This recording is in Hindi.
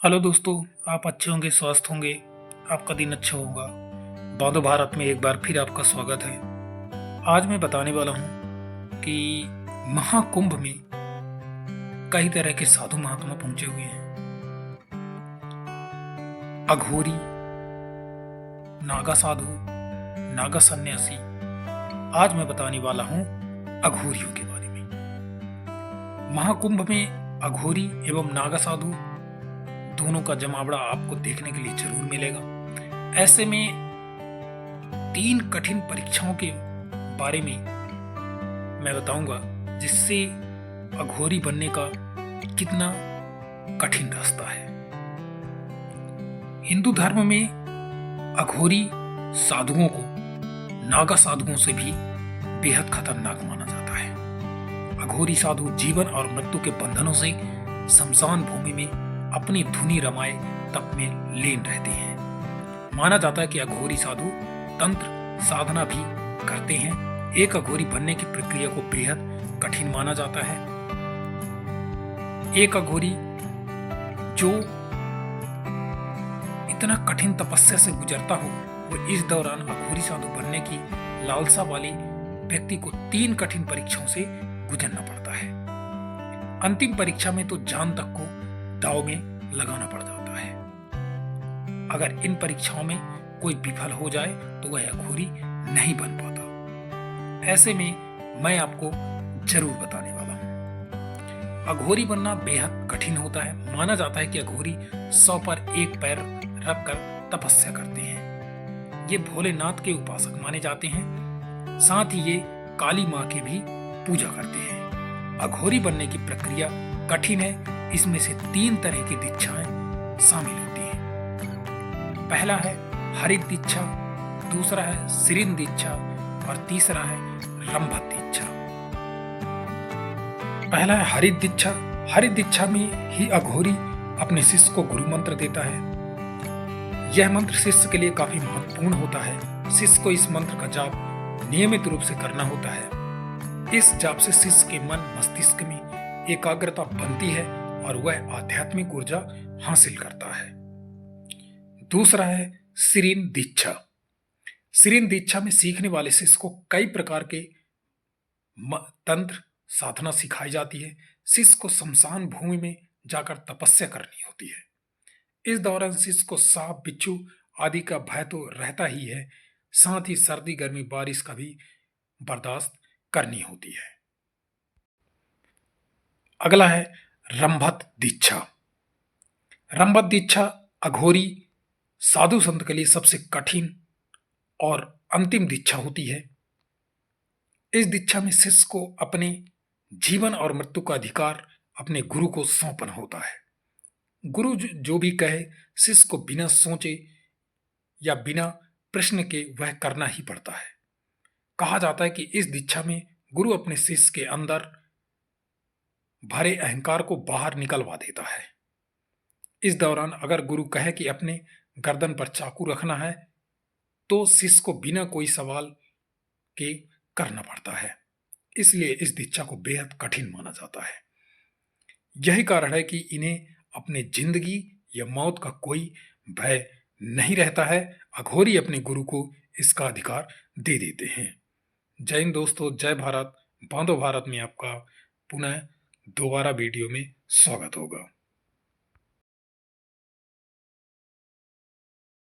हेलो दोस्तों, आप अच्छे होंगे, स्वस्थ होंगे, आपका दिन अच्छा होगा। बांधो भारत में एक बार फिर आपका स्वागत है। आज मैं बताने वाला हूँ कि महाकुंभ में कई तरह के साधु महात्मा पहुंचे हुए हैं। अघोरी, नागा साधु, नागा सन्यासी। आज मैं बताने वाला हूँ अघोरियों के बारे में। महाकुंभ में अघोरी एवं नागा साधु दोनों का जमावड़ा आपको देखने के लिए जरूर मिलेगा। ऐसे में 3 कठिन परीक्षाओं के बारे में मैं बताऊंगा, जिससे अघोरी बनने का कितना कठिन रास्ता है। हिंदू धर्म में अघोरी साधुओं को नागा साधुओं से भी बेहद खतरनाक माना जाता है। अघोरी साधु जीवन और मृत्यु के बंधनों से शमशान भूमि में अपनी धुनी रमाए तप में लीन रहते हैं। माना जाता है कि अघोरी साधु तंत्र साधना भी करते हैं। एक अघोरी बनने की प्रक्रिया को बेहद कठिन माना जाता है। एक अघोरी जो इतना कठिन तपस्या से गुजरता हो, वो इस दौरान अघोरी साधु बनने की लालसा वाले व्यक्ति को 3 कठिन परीक्षाओं से गुजरना पड़ता है। अंतिम परीक्षा में तो जान तक को दांव में लगाना पड़ जाता है। अगर इन परीक्षाओं में कोई विफल हो जाए तो वह अघोरी नहीं बन पाता। ऐसे में मैं आपको जरूर बताने वाला हूं। अघोरी बनना बेहद कठिन होता है। माना जाता है कि अघोरी 100 पर 1 पैर रखकर तपस्या करते हैं। ये भोलेनाथ के उपासक माने जाते हैं। साथ ही ये काली मां की भी पूजा करते हैं। अघोरी बनने की प्रक्रिया कठिन है। इसमें से 3 तरह की दीक्षाएं शामिल होती हैं। पहला है हरित दीक्षा, दूसरा है सिरिन दीक्षा और तीसरा है रंभत दीक्षा। पहला है हरित दीक्षा। हरित दीक्षा में ही अघोरी अपने शिष्य को गुरु मंत्र देता है। यह मंत्र शिष्य के लिए काफी महत्वपूर्ण होता है। शिष्य को इस मंत्र का जाप नियमित रूप से करना होता है। इस जाप से शिष्य के मन मस्तिष्क में एकाग्रता बनती है और वह आध्यात्मिक ऊर्जा हासिल करता है। दूसरा है सिरिन दीक्षा। सिरिन दीक्षा में सीखने वाले शिष्य को कई प्रकार के तंत्र साधना सिखाई जाती है। शिष्य को शमशान भूमि में जाकर तपस्या करनी होती है। इस दौरान शिष्य को सांप, बिच्छू आदि का भय तो रहता ही है, साथ ही सर्दी, गर्मी, बारिश का भी बर्दाश्त करनी होती है। अगला है रंभत दीक्षा। रंभत दीक्षा अघोरी साधु संत के लिए सबसे कठिन और अंतिम दीक्षा होती है। इस दीक्षा में शिष्य को अपने जीवन और मृत्यु का अधिकार अपने गुरु को सौंपना होता है। गुरु जो भी कहे, शिष्य को बिना सोचे या बिना प्रश्न के वह करना ही पड़ता है। कहा जाता है कि इस दीक्षा में गुरु अपने शिष्य के अंदर भरे अहंकार को बाहर निकलवा देता है। इस दौरान अगर गुरु कहे कि अपने गर्दन पर चाकू रखना है, तो शिष्य को बिना कोई सवाल के करना पड़ता है। इसलिए इस दीक्षा को बेहद कठिन माना जाता है। यही कारण है कि इन्हें अपने जिंदगी या मौत का कोई भय नहीं रहता है। अघोरी अपने गुरु को इसका अधिकार दे देते हैं। जय हिंद दोस्तों, जय भारत। बांधो भारत में आपका पुनः दोबारा वीडियो में स्वागत होगा।